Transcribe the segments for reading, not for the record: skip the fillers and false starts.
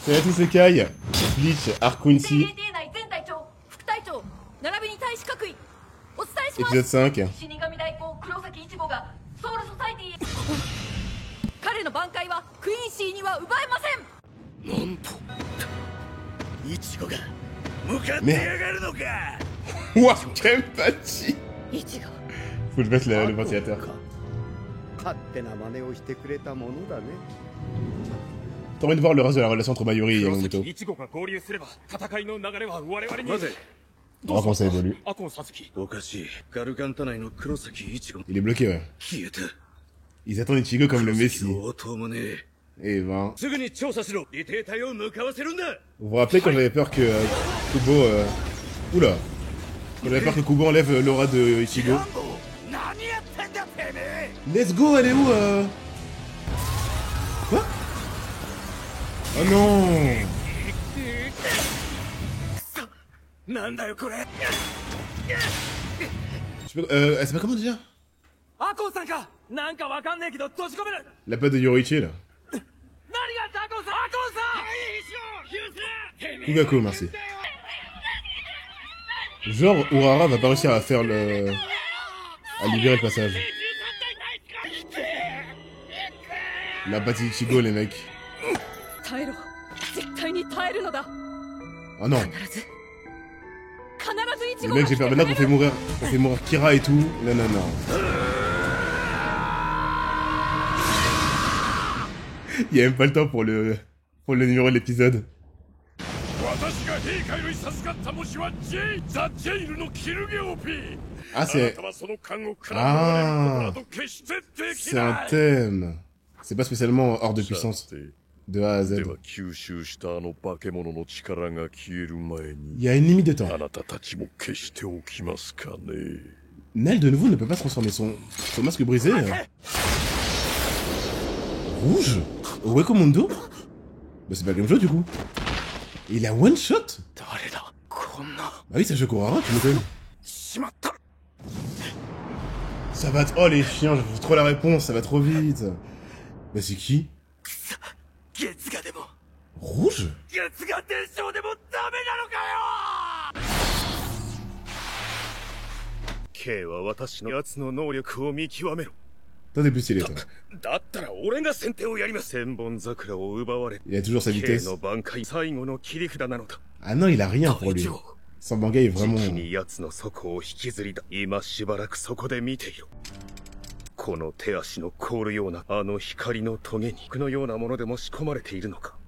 C'est la Isekai. Bleach, Arc Quincy. Épisode 5. Merde. Ouah, Kenpachi. Faut que je mette le ventilateur. T'as envie de voir le reste de la relation entre Mayuri et Yamamoto. On va comment ça évolue. Il est bloqué, ouais. Ils attendent Ichigo comme le Messi. Et ben... Vous vous rappelez quand j'avais peur que Kubo... Oula. Quand j'avais peur que Kubo enlève l'aura de Ichigo. Let's go, elle est où Quoi? Oh non. Elle s'appelle comment déjà? La pote de Yorichi là. Kugaku, merci. Genre, Urara va pas réussir à faire le... à libérer le passage. La bâtie Ichigo, les mecs. Oh non. Les mecs, j'ai peur. Maintenant qu'on fait mourir Kira et tout. Non, non, non. Il y a même pas le temps pour le numéro de l'épisode. Ah, c'est... Ah, c'est un thème. C'est pas spécialement hors de puissance. De A à Z. Il y a une limite de temps. Nel, de nouveau, ne peut pas transformer son masque brisé. Rouge Owekomondo? Bah c'est pas le même jeu du coup. Et il a one shot? Bah oui, c'est Shokurara, tu m'étonnes. Ça va... Oh les chiens, je trouve trop la réponse, ça va trop vite. Bah c'est qui? Rouge? T'en es plus stylé, toi. Il a toujours sa vitesse. Ah non, il a rien pour lui. Son manga est vraiment...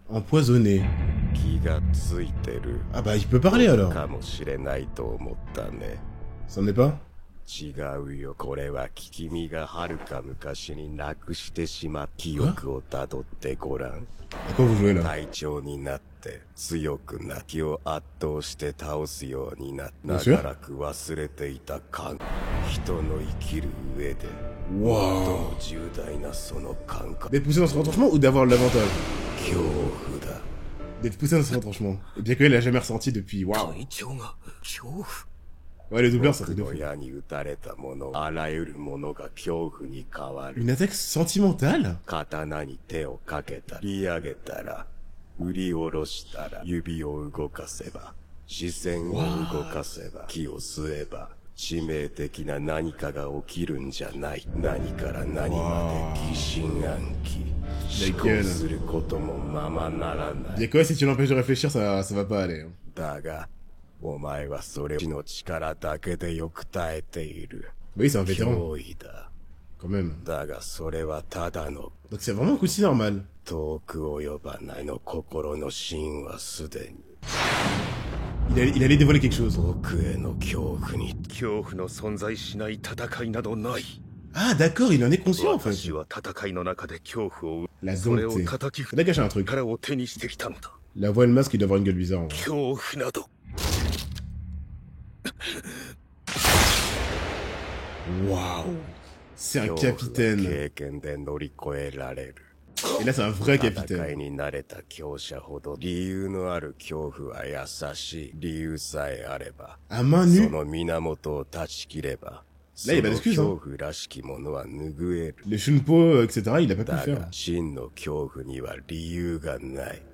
Empoisonné. Ah bah il peut parler alors. Ça n'est pas? Quoi? À quoi vous jouez là? Bien sûr. Wow. D'être poussé dans ce retranchement ou d'avoir l'avantage? D'être poussé dans ce retranchement. Et bien qu'elle a jamais ressenti depuis... Waouh. Ouais, les doubleurs, ça fait de fou. Une attaque sentimentale? Bien quoi, si tu l'empêches de réfléchir, ça va pas aller. Oui, c'est un vétéran. Quand même. Donc c'est vraiment un coup de scie normal. Il allait dévoiler quelque chose. Ah d'accord, il en est conscient en fait. La domptée. Faudrait cacher un truc. La voix et le masque, il doit avoir une gueule bizarre. En vrai. Waouh. C'est un capitaine. Et là c'est un vrai capitaine. À main nue? Là, il n'y a pas d'excuse, hein. Les Shunpo, etc., il a pas pu le faire.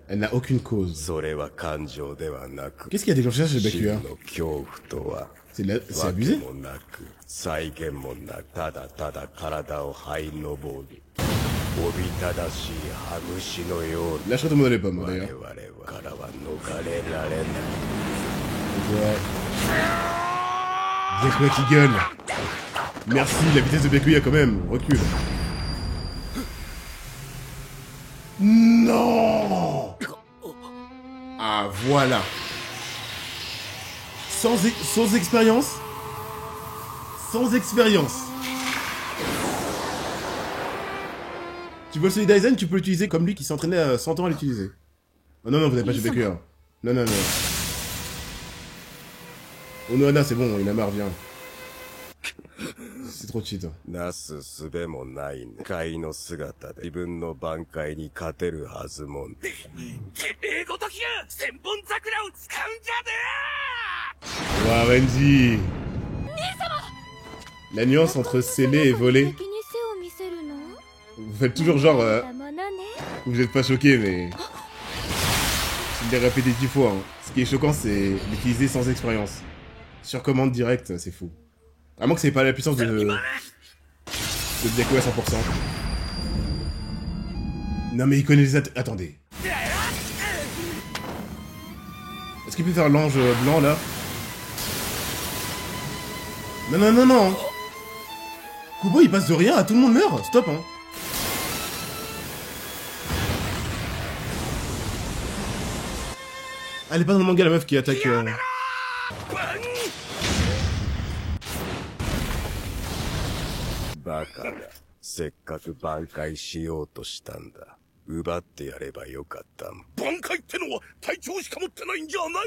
Elle n'a aucune cause. Qu'est-ce qui a déclenché ça chez Byakuya? C'est abusé. Lâche-toi ton mot dans les pommes, d'ailleurs. Ouais. Byakuya qui gueule. Merci, la vitesse de Byakuya quand même. Recule. Non. Ah, voilà. Sans expérience. Sans expérience. Tu veux le Solidizen, tu peux l'utiliser comme lui qui s'entraînait à 100 ans à l'utiliser. Oh non, non, vous n'avez pas chez Byakuya. Non, non, non. Onohana, c'est bon, il a marre, viens. C'est trop cheat. Ouah, Renji. La nuance entre sceller et voler. Vous faites toujours genre... vous êtes pas choqué, mais... Je l'ai répété 10 fois. Hein. Ce qui est choquant, c'est l'utiliser sans expérience. Sur commande directe, c'est fou. À moins que c'est pas la puissance de Byakuya 100%. Non mais il connaît les attendez. Est-ce qu'il peut faire l'ange blanc là? Non non non non. Kubo il passe de rien à tout le monde meurt. Stop hein. Elle est pas dans le manga la meuf qui attaque...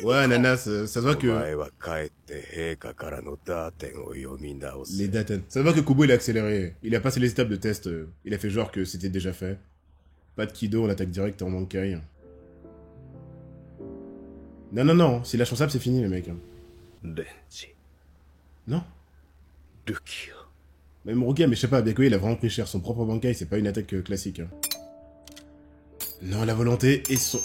Ouais, Nanas, ça se voit que... Les daten. Ça se voit que Kubo il a accéléré. Il a passé les étapes de test. Il a fait genre que c'était déjà fait. Pas de Kido, on attaque direct en Bankai. Non, non, non. S'il lâche son sable, c'est fini, les mecs. Non. Même Rukia, mais je sais pas, Byakuya il a vraiment pris cher. Son propre Bankai, c'est pas une attaque classique. Hein. Non, la volonté et son...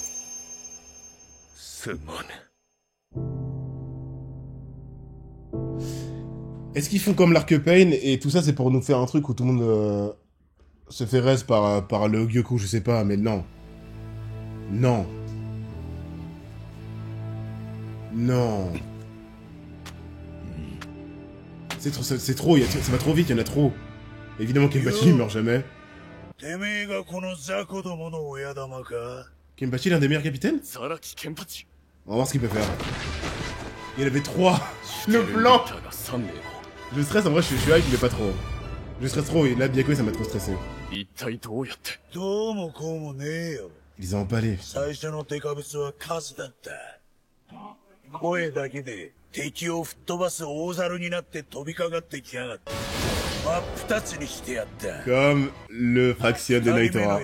Est-ce qu'ils font comme l'Arc Pain et tout ça c'est pour nous faire un truc où tout le monde se fait reste par le Gyoku, je sais pas, mais non. Non. Non. C'est trop, ça va trop vite, il y en a trop. Évidemment Kenpachi il meurt jamais. Kenpachi l'un des meilleurs capitaines? On va voir ce qu'il peut faire. Il y en avait 3. Le plan. Je stresse, en vrai je suis hype mais pas trop. Je stresse trop et là Byakuya ça m'a trop stressé. Ils ont empalé. 敵を吹っ飛ばす大猿になって飛びかかってきやがって真っ二つにしてやった。 Comme le faction de Naitora.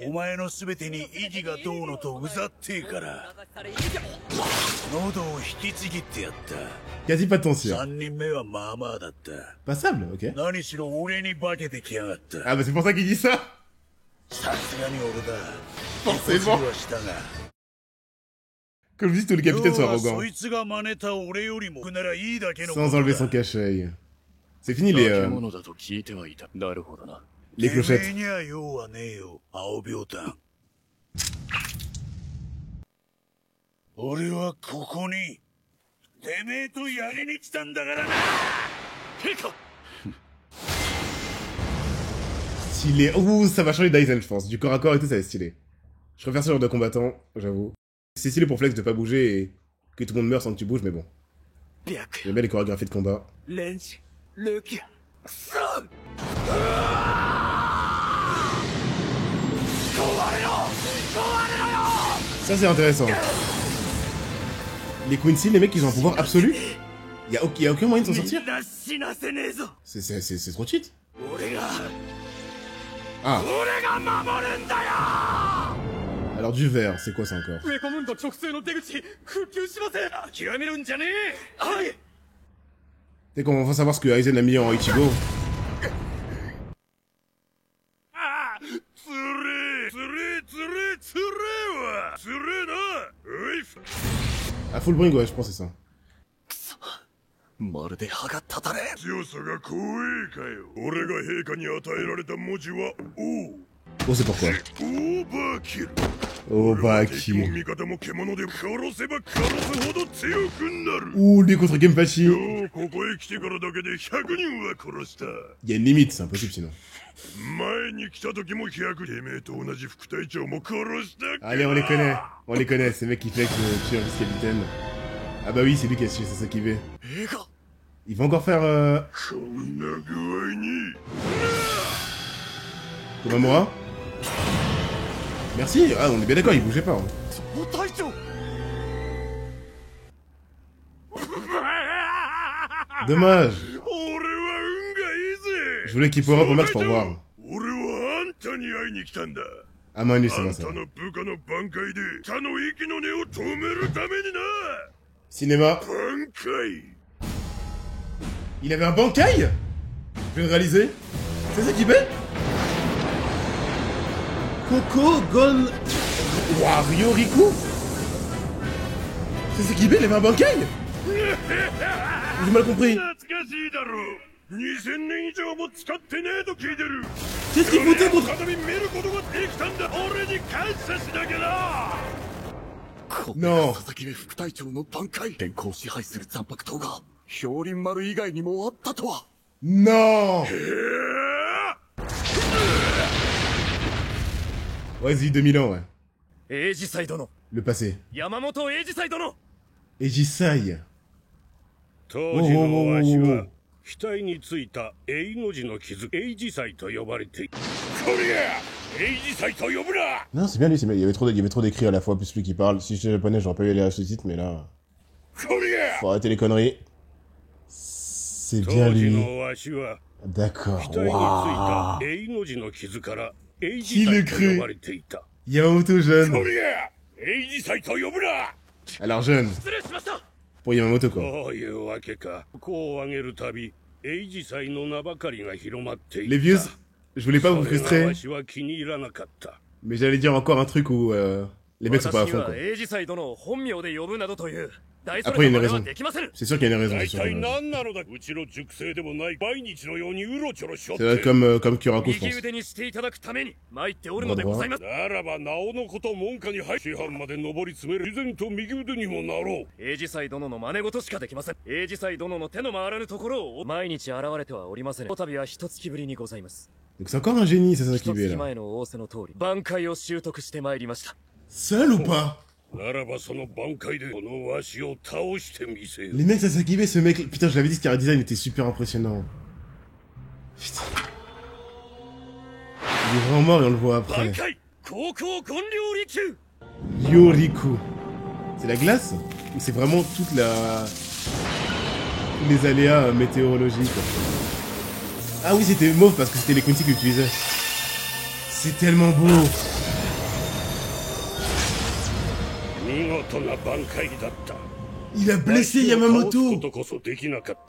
お前のすべてに意義がどうのとうざってえから喉を引きちぎってやった。 Quasi pas de tension. 3人目はまあまあだった。 Passable, ok. 何しろ俺に化けてきやがった。 Ah bah c'est pour ça qu'il dit ça. さすがに俺だ。 Forcément. Comme je dis, tous les capitaines sont arrogants. Sans enlever son cachet. C'est fini les clochettes. Stylé. Ouh, ça va changer Daizen, je pense. Du corps à corps et tout, ça va être stylé. Je préfère ce genre de combattant, j'avoue. C'est stylé pour Flex de pas bouger et que tout le monde meurt sans que tu bouges, mais bon. J'aime bien les chorégraphies de combat. Ça c'est intéressant. Les Quincy, les mecs ils ont un pouvoir absolu. Y'a aucun moyen de s'en sortir. C'est trop cheat. Ah. Alors du verre, c'est quoi ça encore? Dès qu'on va savoir ce que Aizen a mis en Ichigo. Ah, full bring, ouais, je pense que c'est ça. まるで歯が立たねえ。強さが光栄かよ。俺が陛下に与えられた文字は王。Oh, c'est pourquoi. オーバーキル。 Overkill. 味方も獣で殺せば殺すほど強くなる。 Ouh, lui contre Genpachi. ここへ来てからだけで100人は殺した。 Il y a une limite, c'est impossible sinon. 前に来た時も100てめえと同じ副隊長も殺した。 Allez, on les connaît. On les connaît, ces mecs qui flex tuer un vice-capitaine. Ah bah oui, c'est lui qui a tué Sasakibe. Il va encore faire Komamura. Merci. Ah, on est bien d'accord, il bougeait pas. Hein. Dommage. Je voulais qu'il power up au match pour voir. Ah, Manu, c'est bon ça. Cinéma. Il avait un bankai. Je viens de réaliser. C'est ça qui fait. Coco Gon... Wario Riku. C'est ça qui fait, il avait un bankai. J'ai mal compris. Qu'est-ce qu'il foutait contre... Non. Non. Vas-y, 2000 ans, ouais. Le passé. Ejisai. Oh, oh, oh, oh, oh. 額についた英の字の傷、英字祭と呼ばれている。こりゃ、英字祭と呼ぶな。 Non, c'est bien lui, c'est bien. Il y avait trop d'écrits à la fois, plus lui qui parle. Si j'étais japonais, j'aurais pas eu les sous-titres, mais là... Faut arrêter les conneries. C'est bien lui. D'accord. Waouh. Qui le cru? Yamamoto jeune. Alors jeune. Pour Yamamoto quoi. Les vieux, je voulais pas vous frustrer. Mais j'allais dire encore un truc où les mecs sont pas à fond quoi. Après il y a une raison. C'est sûr qu'il y a une raison. C'est comme Kurako je pense. Donc c'est encore un génie, c'est ça qui est là. Seul ou pas? Les mecs Sasakibe, ce mec... Putain, je l'avais dit, ce chara design était super impressionnant. Putain. Il est vraiment mort et on le voit après. Yoriku. C'est la glace? Ou c'est vraiment toute la... tous les aléas météorologiques? Ah oui, c'était mauve parce que c'était les Quincy que j'utilisais. C'est tellement beau. Il a blessé Yamamoto.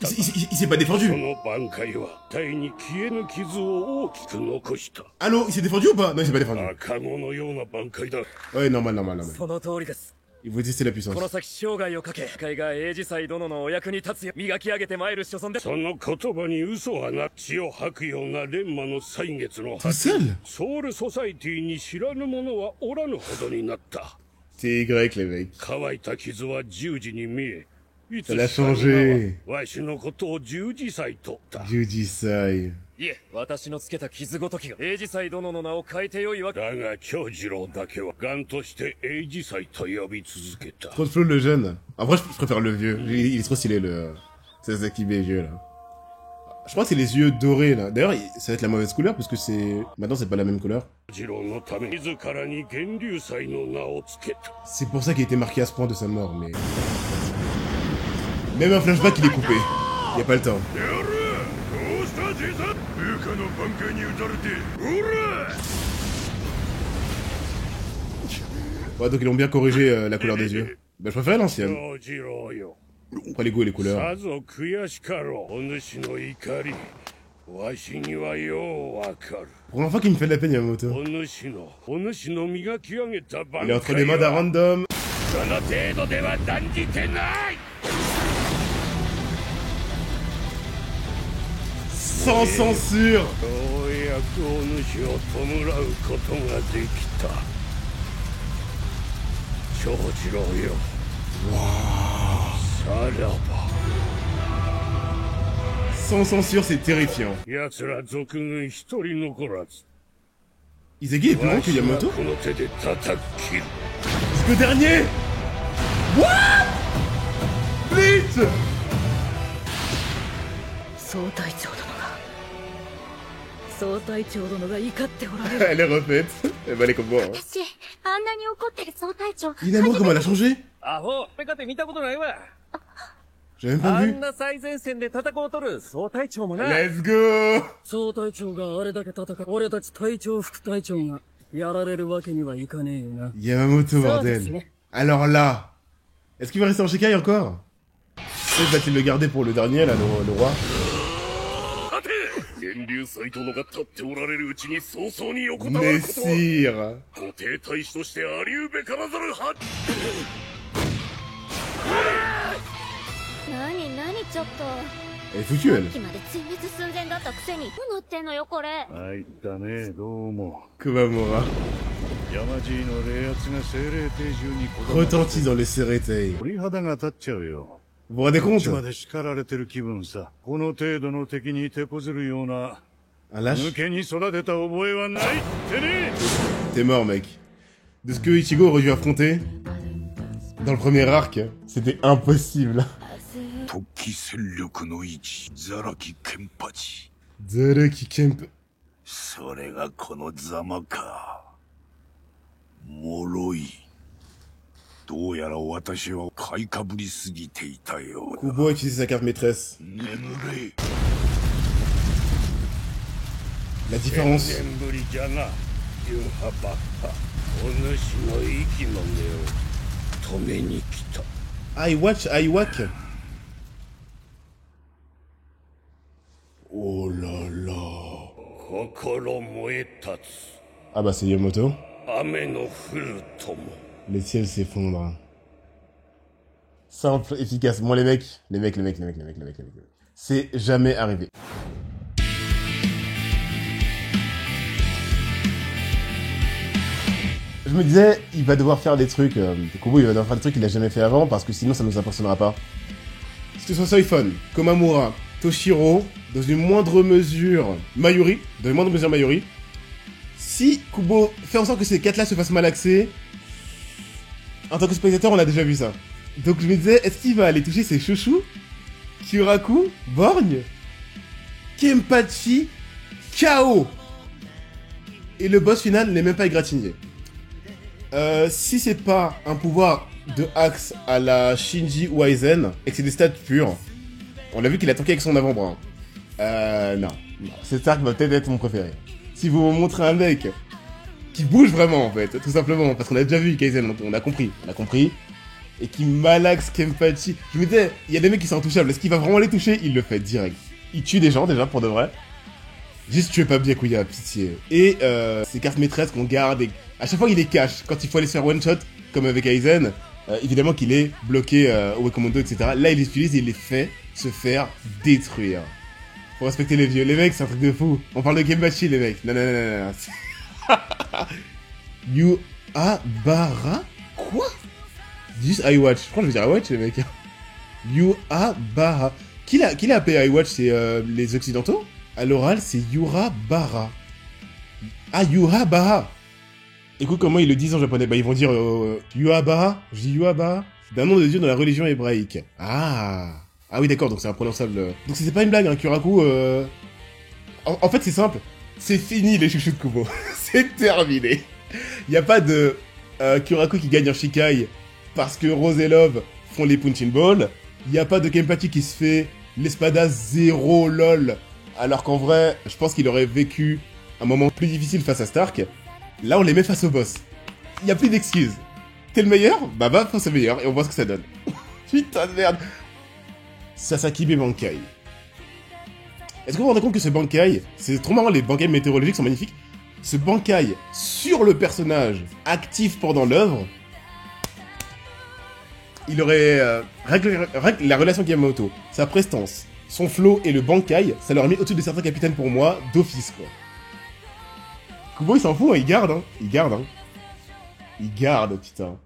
Il s'est pas défendu. Allô, il s'est défendu ou pas? Non, il s'est pas défendu. Ouais, normal. Il faut tester la puissance. Tout seul? C'est grec les mecs. Ça l'a changé. Jujisai. Trop de flow le jeune. En vrai je préfère le vieux. Il est trop stylé le... Sasakibe vieux là. Je crois que c'est les yeux dorés là. D'ailleurs ça va être la mauvaise couleur parce que c'est... Maintenant c'est pas la même couleur. C'est pour ça qu'il a été marqué à ce point de sa mort mais... Même un flashback il est coupé. Y a pas le temps. Ouais donc ils ont bien corrigé la couleur des yeux. Bah je préfère l'ancienne. Pourquoi les goûts et les couleurs? さぞ悔しかろう。お主の怒り、わしにはようわかる。 Première fois qu'il me fait de la peine, Yamamoto. お主の磨き上げた挽 Il est entre 回 les mains d'un は random. その程度では断じてない。 Sans censure. ようやくお主を弔うことができた。長次郎よ。さらば。 Sans censure, c'est terrifiant. 奴ら賊軍一人残らず。 Izagi est plus grand que わ Yamamoto? しはこの手で叩き切る。 C'est le dernier. What? Bleach. 総隊長殿が怒っておられる。 Elle est refaite. Elle va aller comme moi. Hein. 私、あんなに怒ってる総隊長。 Finalement, comment elle a changé? アホ、メカテ見たことないわ。 J'ai même pas あ vu. んな最前線で戦おうとる総隊長もな。 Let's go. 総隊長があれだけ戦う。俺たち隊長副隊長がやられるわけにはいかねえよな。 Yamamoto, bordel. c'est- Alors là, est-ce qu'il va rester en Shikai encore? Peut-être va-t-il le garder pour le dernier, là, le roi? 立て、源流祭殿が立っておられるうちに早々に横たわる Mais ことは sire. 固定大使としてありうべからざるは。何ちょっと。 Elle est foutue, elle. さっきまで全滅寸前だったくせに、どうなってんのよこれ。参ったね、どうも。 Kumamura. 山爺の霊圧が精霊定住にこだまって Retentit dans les Seretei. 鳥肌が立っちゃうよ。 Vous vous rendez こっちま compte? で叱られてる気分さ。この程度の敵に手こずるような、 Un lâche? 抜けに育てた覚えはないってね。 T'es mort, mec. De ce que Ichigo aurait dû affronter dans le premier arc, c'était impossible. 特戦力の位置、ザラキケンパチ。 Zaraki Kemp. それがこのザマか。脆い。どうやら私は買いかぶりすぎていたようだ。 Kubo a utilisé sa carte maîtresse. 眠れ。 La différence. 年ぶりじゃな、ユンハバッハ。お主の息の根を止めに来た。 Aiwatch, Aiwak. Oh là là. 心燃え立つ。 Ah bah c'est Yamamoto. 雨の降るとも。 Les ciels s'effondrent. Simple, efficace. Moi les mecs. C'est jamais arrivé. Je me disais, il va devoir faire des trucs, Kubo il va devoir faire des trucs qu'il a jamais fait avant parce que sinon ça nous impressionnera pas. Si ce soit Soifon, Komamura, Toshiro, dans une moindre mesure Mayuri, si Kubo fait en sorte que ces 4-là se fassent malaxer, en tant que spectateur on a déjà vu ça. Donc je me disais, est-ce qu'il va aller toucher ses chouchous, Kyuraku, Borgne, Kenpachi, KO, et le boss final n'est même pas égratigné. Si c'est pas un pouvoir de axe à la Shinji ou Aizen, et que c'est des stats purs, on a vu qu'il a tanké avec son avant-bras. Non. Cet arc va peut-être être mon préféré. Si vous me montrez un mec qui bouge vraiment, en fait, tout simplement, parce qu'on a déjà vu Kaizen, on a compris, et qui malaxe Kenpachi. Je me disais, il y a des mecs qui sont intouchables, est-ce qu'il va vraiment les toucher? Il le fait direct. Il tue des gens, déjà, pour de vrai. Juste tuez pas Byakuya, pitié. Et ces cartes maîtresses qu'on garde, et à chaque fois il les cache. Quand il faut aller se faire one shot, comme avec Aizen, évidemment qu'il est bloqué au Wekomondo, etc. Là il les utilise et il les fait se faire détruire. Faut respecter les vieux. Les mecs, c'est un truc de fou. On parle de Kenpachi, les mecs. Non. Yuabara? Quoi? Juste iWatch. Je crois que je veux dire iWatch, les mecs. Yuabara. Qui l'a appelé iWatch? C'est les Occidentaux? À l'oral, c'est Yurabara. Ah, Yurabara. Écoute comment ils le disent en japonais. Bah, ils vont dire Yuabara. Je dis Yuabara. D'un nom de dieu dans la religion hébraïque. Ah oui, d'accord, donc c'est imprononçable. Donc c'est pas une blague, hein, Kyuraku. En fait, c'est simple. C'est fini les chouchous de Kubo. C'est terminé. Y a pas de Kyuraku qui gagne en Shikai parce que Rose et Love font les punching balls. Y a pas de Kenpachi qui se fait l'espada 0 lol. Alors qu'en vrai, je pense qu'il aurait vécu un moment plus difficile face à Stark. Là, on les met face au boss. Y a plus d'excuses. T'es le meilleur? Bah va face au meilleur et on voit ce que ça donne. Putain de merde. Sasaki Bankai. Est-ce que vous vous rendez compte que ce Bankai, c'est trop marrant, les Bankai météorologiques sont magnifiques. Ce Bankai sur le personnage actif pendant l'œuvre, il aurait la relation Yamamoto, sa prestance, son flow et le Bankai, ça leur a mis au-dessus de certains capitaines pour moi, d'office quoi. Kubo il s'en fout, hein, il garde, hein. Il garde, putain.